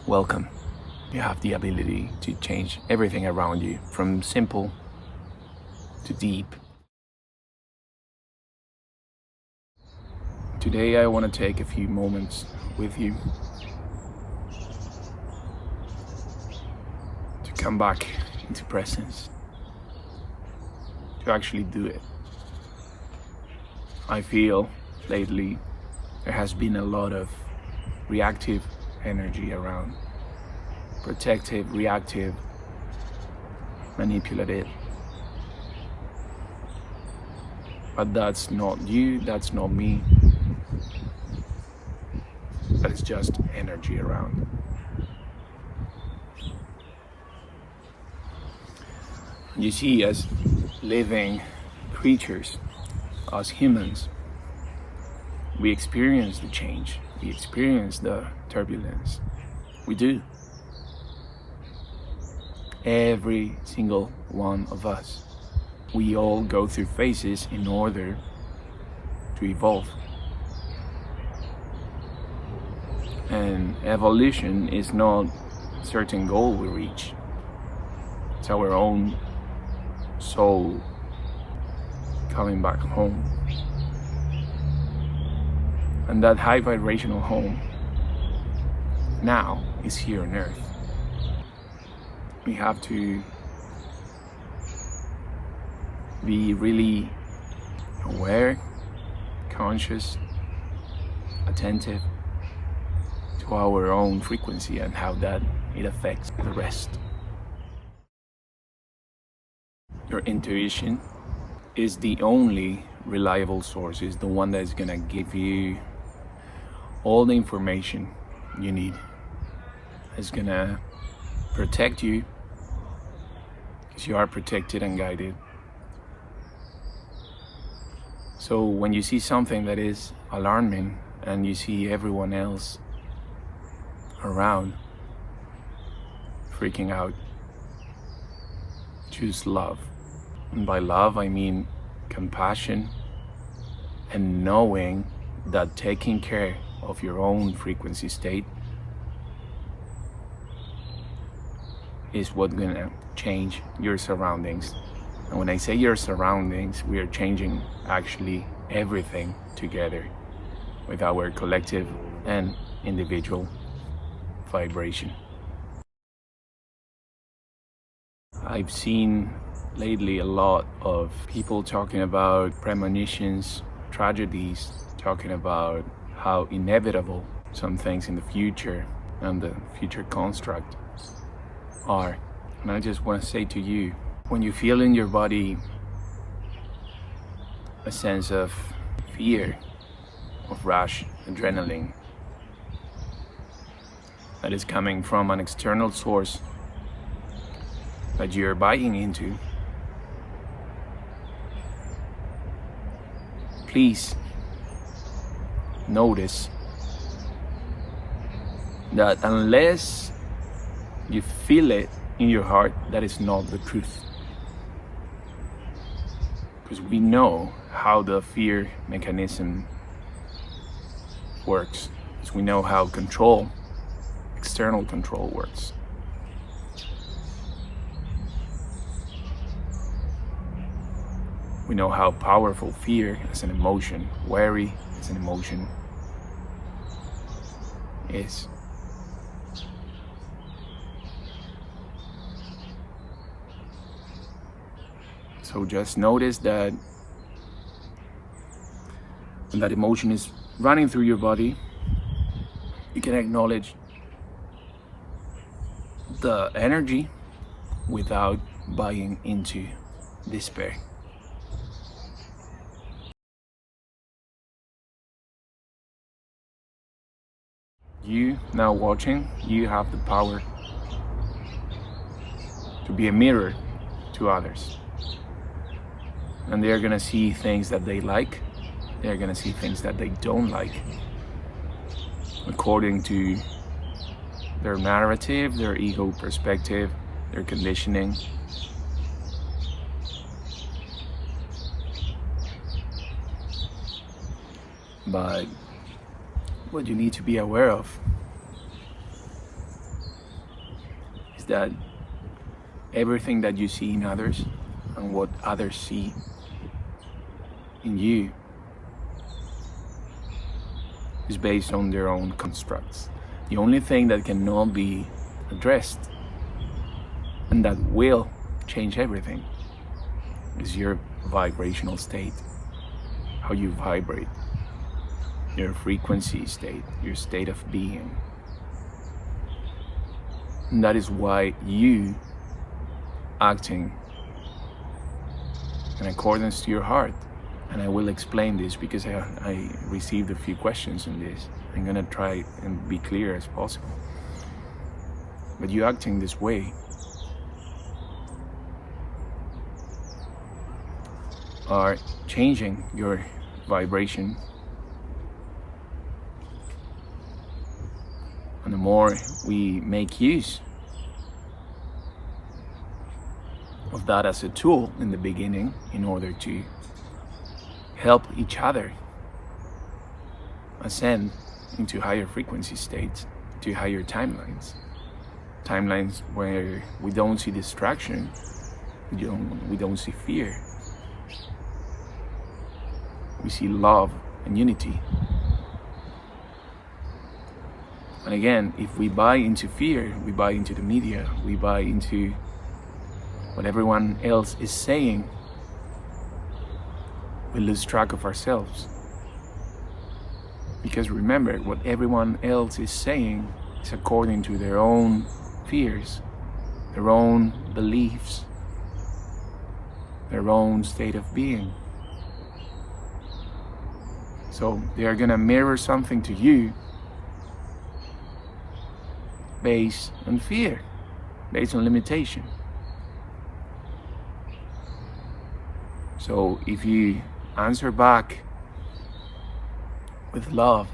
welcome. You have the ability to change everything around you, from simple to deep. Today I want to take a few moments with you to come back into presence, to actually do it. I feel lately there has been a lot of reactive energy around. Protective, reactive, manipulative. But that's not you, that's not me. That is just energy around. You see, as living creatures, as humans, we experience the change, we experience the turbulence. We do. Every single one of us. We all go through phases in order to evolve. And evolution is not a certain goal we reach. It's our own soul coming back home. And that high vibrational home now is here on Earth. We have to be really aware, conscious, attentive to our own frequency and how that it affects the rest. Your intuition is the only reliable source, is the one that's gonna give you all the information you need. It's gonna protect you, because you are protected and guided. So when you see something that is alarming and you see everyone else around freaking out, choose love. And by love I mean compassion and knowing that taking care of your own frequency state is what's gonna change your surroundings. And when I say your surroundings, we are changing actually everything together with our collective and individual vibration. I've seen lately a lot of people talking about premonitions, tragedies, talking about how inevitable some things in the future and the future construct are. And I just want to say to you, when you feel in your body a sense of fear, of rush, adrenaline, that is coming from an external source that you're buying into, please notice that unless you feel it in your heart, that is not the truth. Because we know how the fear mechanism works. Because we know how control, external control works. We know how powerful fear as an emotion, worry as an emotion is. So just notice that when that emotion is running through your body, you can acknowledge the energy without buying into despair. You now watching, you have the power to be a mirror to others. And they're gonna see things that they like, they're gonna see things that they don't like, according to their narrative, their ego perspective, their conditioning. But what you need to be aware of is that everything that you see in others and what others see in you is based on their own constructs. The only thing that cannot be addressed and that will change everything is your vibrational state, how you vibrate, your frequency state, your state of being. And that is why you acting in accordance to your heart. And I will explain this because I received a few questions on this. I'm gonna try and be clear as possible. But you acting this way are changing your vibration. And the more we make use of that as a tool in the beginning in order to help each other ascend into higher frequency states, to higher timelines where we don't see distraction, we don't see fear, we see love and unity. And again, if we buy into fear, we buy into the media, we buy into what everyone else is saying, we lose track of ourselves. Because remember, what everyone else is saying is according to their own fears, their own beliefs, their own state of being. So they are gonna mirror something to you based on fear, based on limitation. So if you answer back with love,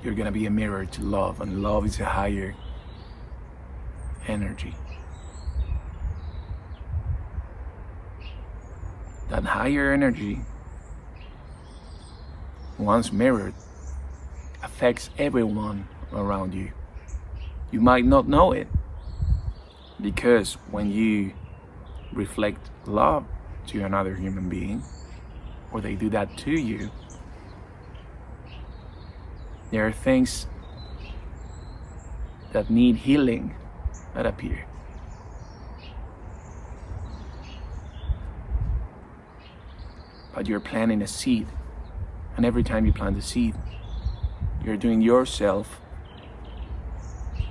you're gonna be a mirror to love, and love is a higher energy. That higher energy, once mirrored, affects everyone around you. You might not know it, because when you reflect love to another human being, or they do that to you, there are things that need healing that appear. But you're planting a seed, and every time you plant a seed, you're doing yourself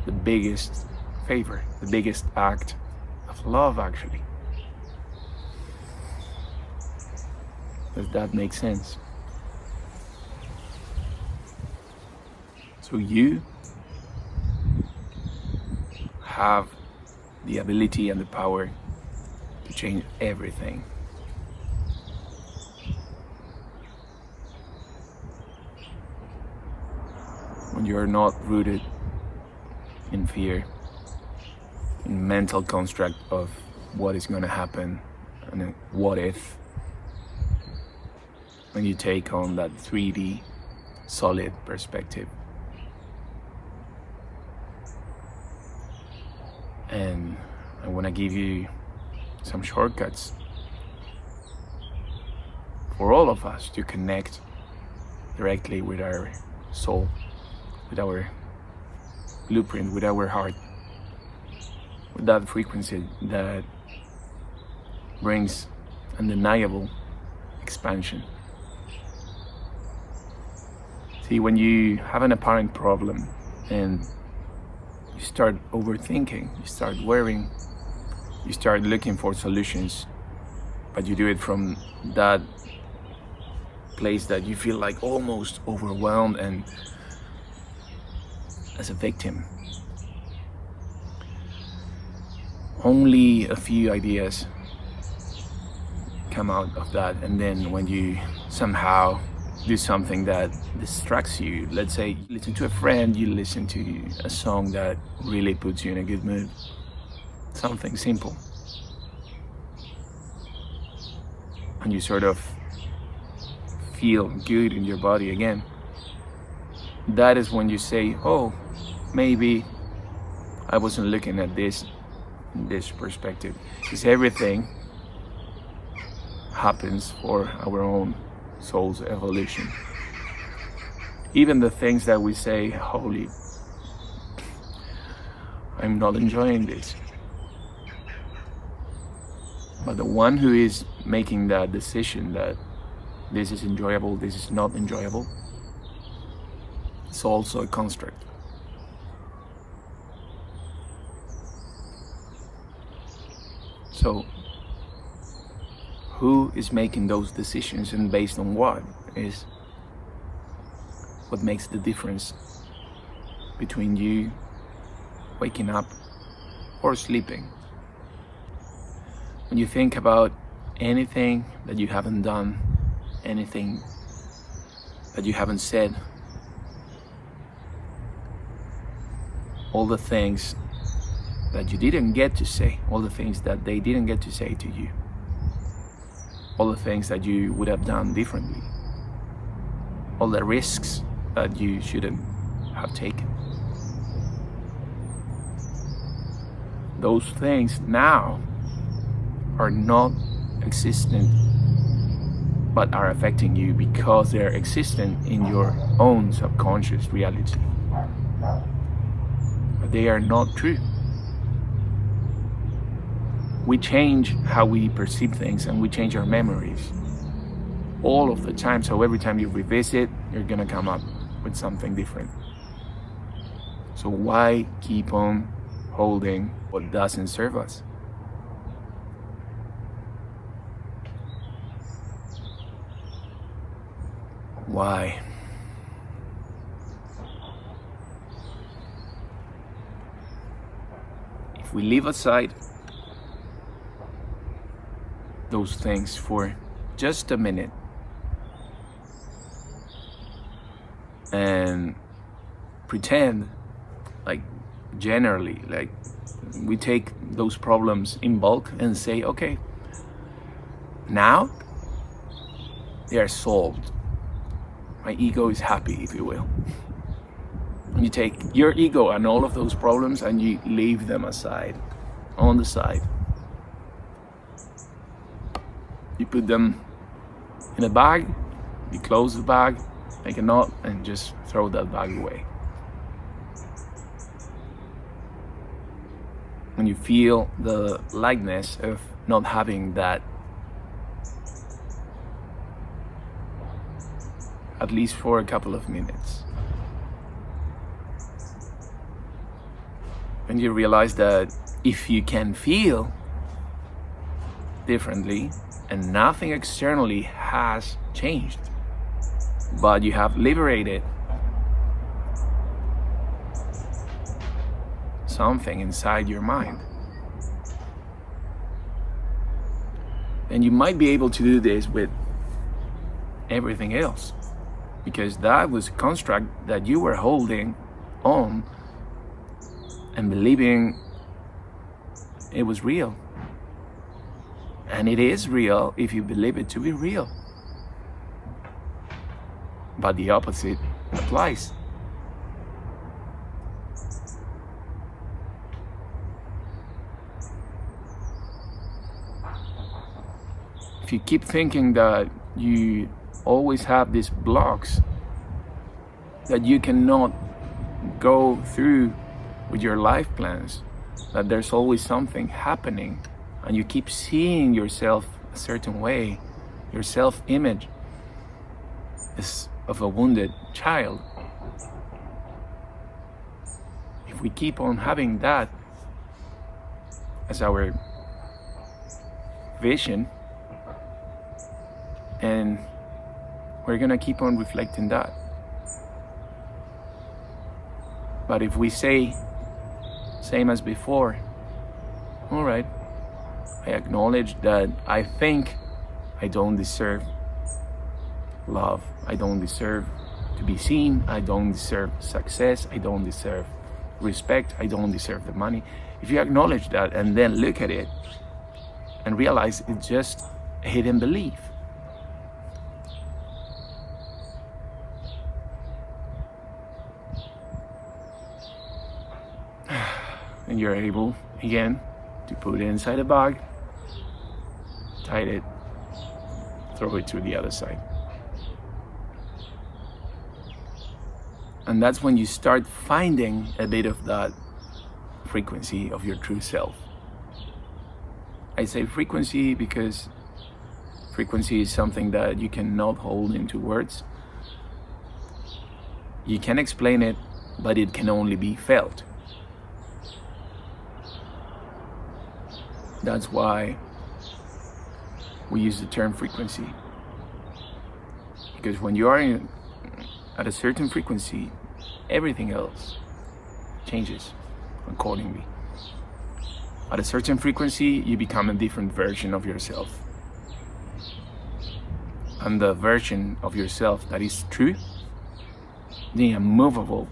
the biggest favor, the biggest act of love, actually. Does that make sense? So you have the ability and the power to change everything. When you're not rooted in fear, in mental construct of what is going to happen and what if, when you take on that 3D solid perspective. And I want to give you some shortcuts for all of us to connect directly with our soul, with our blueprint, with our heart, with that frequency that brings undeniable expansion. See, when you have an apparent problem and you start overthinking, you start worrying, you start looking for solutions, but you do it from that place that you feel like almost overwhelmed and as a victim. Only a few ideas come out of that, and then when you somehow do something that distracts you, let's say you listen to a friend, you listen to a song that really puts you in a good mood, something simple, and you sort of feel good in your body again, that is when you say, oh, maybe I wasn't looking at this in this perspective. Because everything happens for our own soul's evolution. Even the things that we say, holy, I'm not enjoying this. But the one who is making that decision that this is enjoyable, this is not enjoyable, it's also a construct. So, who is making those decisions, and based on what is what makes the difference between you waking up or sleeping? When you think about anything that you haven't done, anything that you haven't said, all the things that you didn't get to say, all the things that they didn't get to say to you, all the things that you would have done differently, all the risks that you shouldn't have taken. Those things now are not existent, but are affecting you because they're existent in your own subconscious reality. But they are not true. We change how we perceive things, and we change our memories all of the time. So every time you revisit, you're gonna come up with something different. So why keep on holding what doesn't serve us? Why? If we leave aside those things for just a minute and pretend, like generally, like we take those problems in bulk and say, okay, now they are solved. My ego is happy, if you will. And you take your ego and all of those problems and you leave them aside, on the side. You put them in a bag, you close the bag, make a knot, and just throw that bag away. And you feel the lightness of not having that, at least for a couple of minutes. And you realize that if you can feel differently and nothing externally has changed, but you have liberated something inside your mind, then you might be able to do this with everything else, because that was a construct that you were holding on and believing it was real. And it is real if you believe it to be real. But the opposite applies. If you keep thinking that you always have these blocks that you cannot go through with your life plans, that there's always something happening, and you keep seeing yourself a certain way, your self-image is of a wounded child. If we keep on having that as our vision, and we're gonna keep on reflecting that. But if we say, same as before, all right, I acknowledge that I think I don't deserve love, I don't deserve to be seen, I don't deserve success, I don't deserve respect, I don't deserve the money. If you acknowledge that and then look at it and realize it's just a hidden belief, And you're able, again, to put it inside a bag, tie it, throw it to the other side. And that's when you start finding a bit of that frequency of your true self. I say frequency because frequency is something that you cannot hold into words. You can explain it, but it can only be felt. That's why we use the term frequency. Because when you are at a certain frequency, everything else changes accordingly. At a certain frequency, you become a different version of yourself. And the version of yourself that is true, the immovable,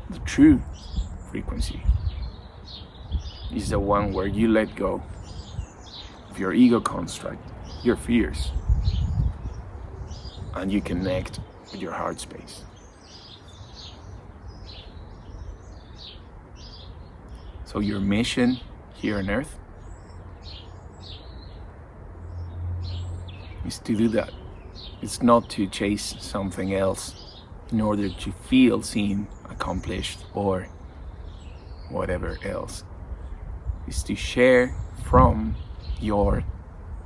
the true frequency, is the one where you let go of your ego construct, your fears, and you connect with your heart space. So your mission here on earth is to do that. It's not to chase something else in order to feel seen, accomplished, or whatever else. It's to share from your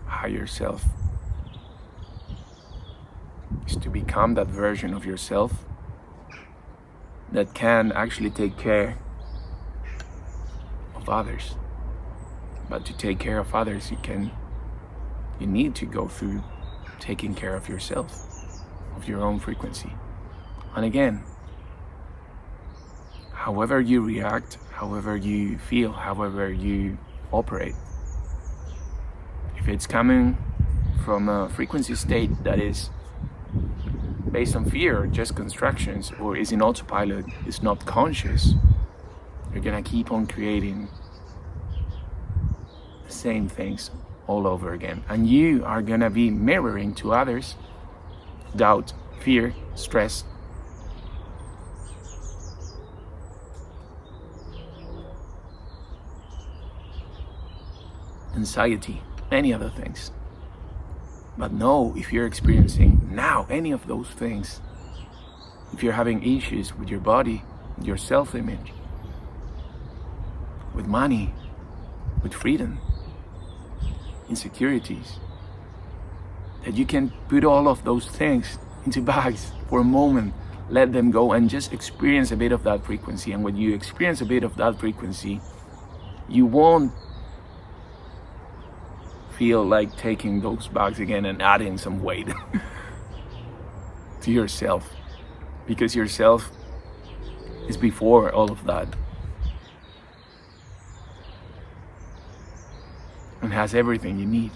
higher self. It's to become that version of yourself that can actually take care of others. But to take care of others, you need to go through taking care of yourself, of your own frequency. And again, however you react, however you feel, however you operate, if it's coming from a frequency state that is based on fear or just constructions, or is in autopilot, is not conscious, you're gonna keep on creating the same things all over again. And you are gonna be mirroring to others doubt, fear, stress, anxiety, any other things. But no, if you're experiencing now any of those things, if you're having issues with your body, with your self-image, with money, with freedom, insecurities, that you can put all of those things into bags for a moment, let them go, and just experience a bit of that frequency. And when you experience a bit of that frequency, you won't feel like taking those bags again and adding some weight to yourself, because yourself is before all of that and has everything you need.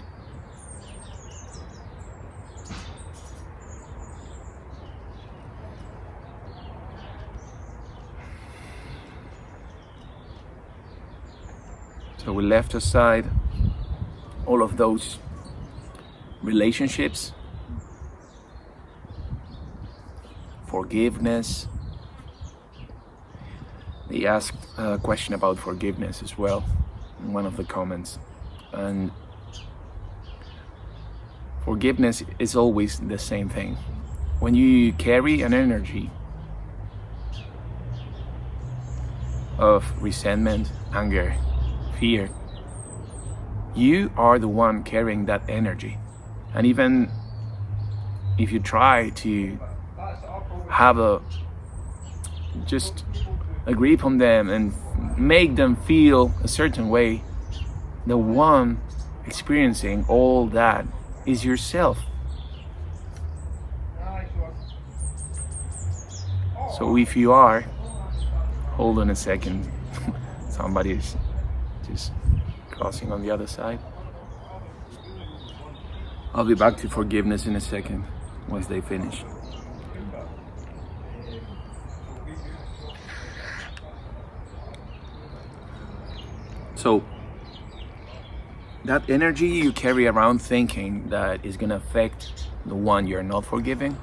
So we left aside all of those relationships, forgiveness. They asked a question about forgiveness as well in one of the comments. And forgiveness is always the same thing. When you carry an energy of resentment, anger, fear, you are the one carrying that energy. And even if you try to have just agree upon them and make them feel a certain way, the one experiencing all that is yourself. So if you are, hold on a second, somebody's just crossing on the other side. I'll be back to forgiveness in a second once they finish. So that energy you carry around thinking that is gonna affect the one you're not forgiving,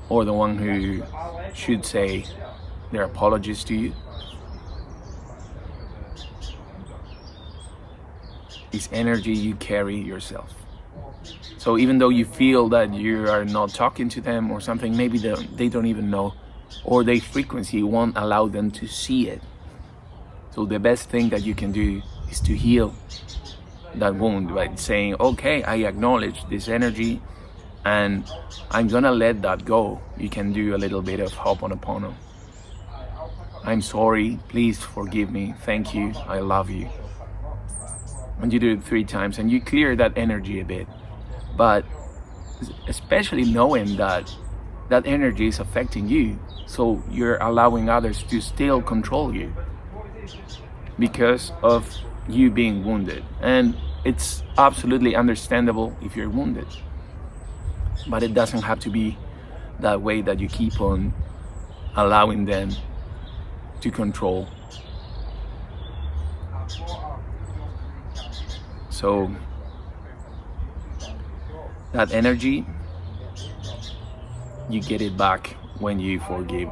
or the one who should say, their apologies to you. It's energy you carry yourself. So even though you feel that you are not talking to them or something, maybe they don't even know, or their frequency won't allow them to see it. So the best thing that you can do is to heal that wound by saying, okay, I acknowledge this energy and I'm gonna let that go. You can do a little bit of Ho'oponopono. I'm sorry, please forgive me, thank you, I love you. And you do it 3 times and you clear that energy a bit. But especially knowing that that energy is affecting you, so you're allowing others to still control you because of you being wounded. And it's absolutely understandable if you're wounded, but it doesn't have to be that way, that you keep on allowing them to control. So that energy, you get it back when you forgive.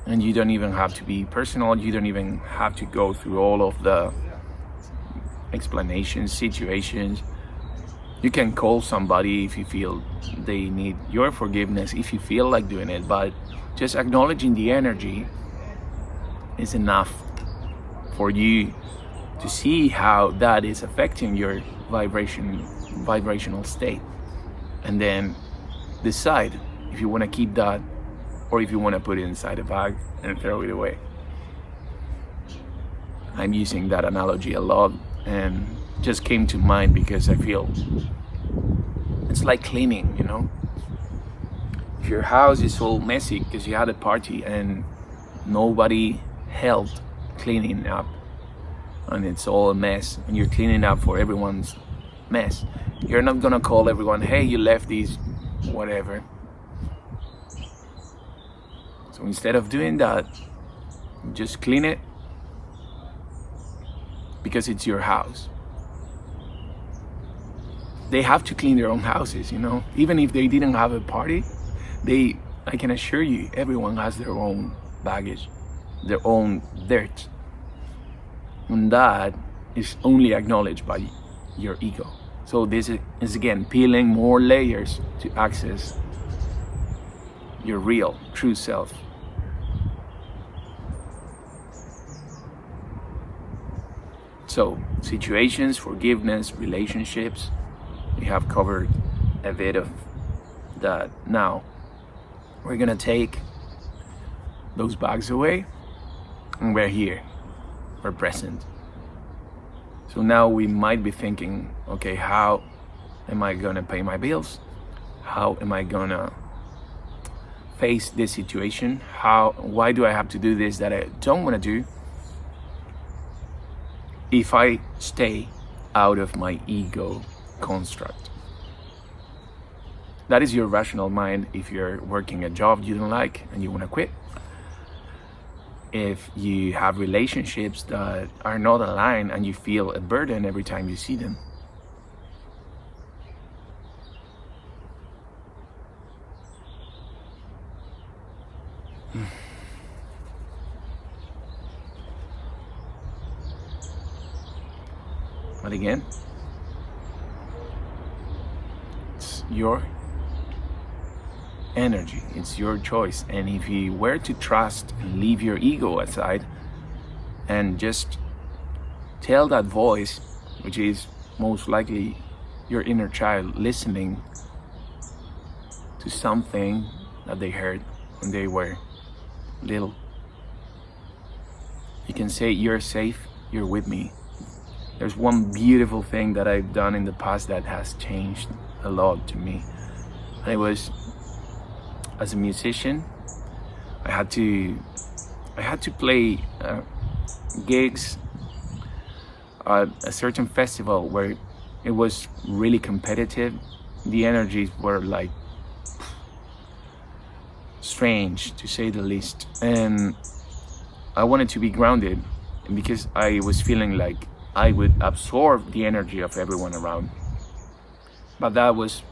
And you don't even have to be personal, you don't even have to go through all of the explanations, situations. You can call somebody if you feel they need your forgiveness, if you feel like doing it, but just acknowledging the energy is enough for you to see how that is affecting your vibrational state, and then decide if you want to keep that or if you want to put it inside a bag and throw it away. I'm using that analogy a lot and just came to mind because I feel it's like cleaning, you know? If your house is all messy because you had a party and nobody helped cleaning up, and it's all a mess, and you're cleaning up for everyone's mess, you're not gonna call everyone, hey, you left these, whatever. So instead of doing that, just clean it, because it's your house. They have to clean their own houses, you know? Even if they didn't have a party, I can assure you, everyone has their own baggage, their own dirt. And that is only acknowledged by your ego. So this is again peeling more layers to access your real, true self. So situations, forgiveness, relationships, we have covered a bit of that. Now we're gonna take those bags away and we're here. We're present. So now we might be thinking, okay, how am I gonna pay my bills? How am I gonna face this situation? Why do I have to do this that I don't wanna do if I stay out of my ego construct? That is your rational mind if you're working a job you don't like and you wanna quit. If you have relationships that are not aligned and you feel a burden every time you see them. But again, it's your energy, it's your choice. And if you were to trust and leave your ego aside and just tell that voice, which is most likely your inner child listening to something that they heard when they were little, you can say, you're safe, you're with me. There's one beautiful thing that I've done in the past that has changed a lot to me. I was, as a musician, I had to play gigs at a certain festival where it was really competitive. The energies were like strange, to say the least, and I wanted to be grounded because I was feeling like I would absorb the energy of everyone around. But that was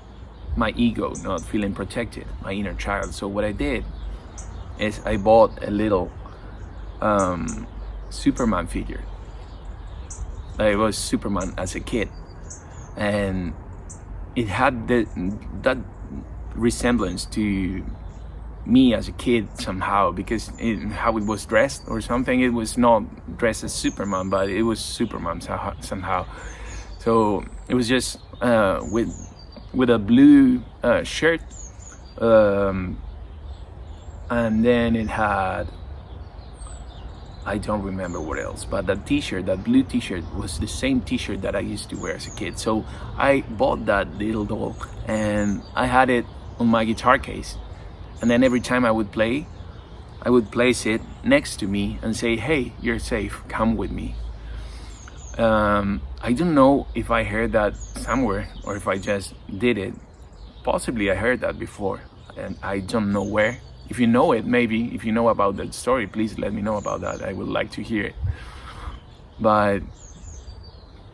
my ego not feeling protected, my inner child. So what I did is I bought a little Superman figure. I was Superman as a kid, and it had that resemblance to me as a kid somehow, because how it was dressed or something. It was not dressed as Superman, but it was Superman somehow. So it was just with a blue shirt, and then it had, I don't remember what else, but that t-shirt, that blue t-shirt, was the same t-shirt that I used to wear as a kid. So I bought that little doll and I had it on my guitar case. And then every time I would play, I would place it next to me and say, hey, you're safe, come with me. I don't know if I heard that somewhere or if I just did it. Possibly I heard that before and I don't know where. If you know it, maybe, if you know about that story, please let me know about that. I would like to hear it. But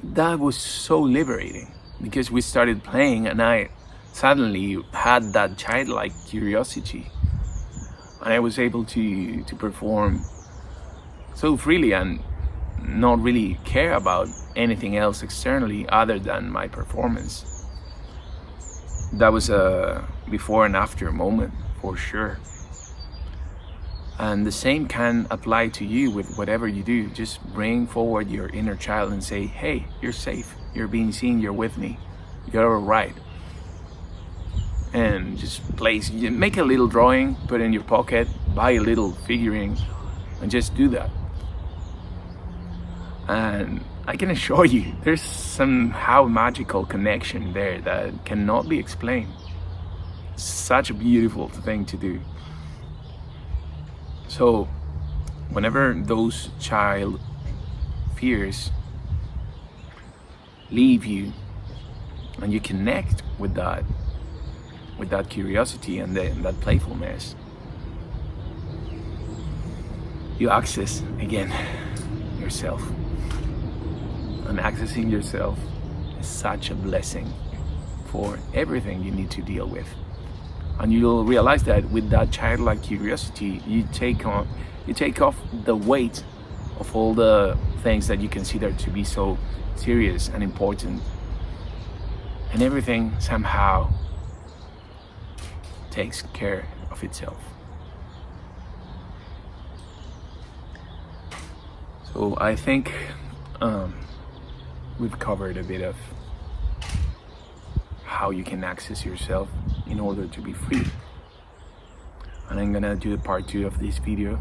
that was so liberating, because we started playing and I suddenly had that childlike curiosity. And I was able to perform so freely and not really care about anything else externally other than my performance. That was a before and after moment, for sure. And the same can apply to you with whatever you do. Just bring forward your inner child and say, hey, you're safe, you're being seen, you're with me, you're all right. And just make a little drawing, put it in your pocket, buy a little figurine, and just do that. And I can assure you, there's somehow magical connection there that cannot be explained. Such a beautiful thing to do. So whenever those child fears leave you and you connect with that curiosity and that playfulness, you access again yourself. And accessing yourself is such a blessing for everything you need to deal with. And you'll realize that with that childlike curiosity, you take off the weight of all the things that you consider to be so serious and important. And everything somehow takes care of itself. So I think we've covered a bit of how you can access yourself in order to be free. And I'm gonna do a part 2 of this video,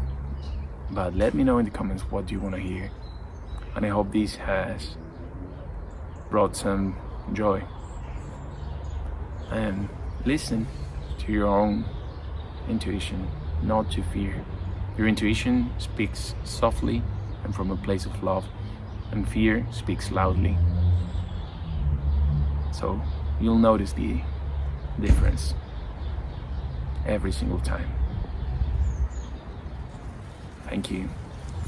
but let me know in the comments what you want to hear. And I hope this has brought some joy. And listen to your own intuition, not to fear. Your intuition speaks softly and from a place of love, and fear speaks loudly. So you'll notice the difference every single time. Thank you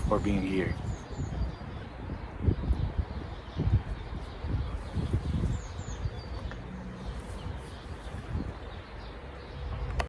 for being here.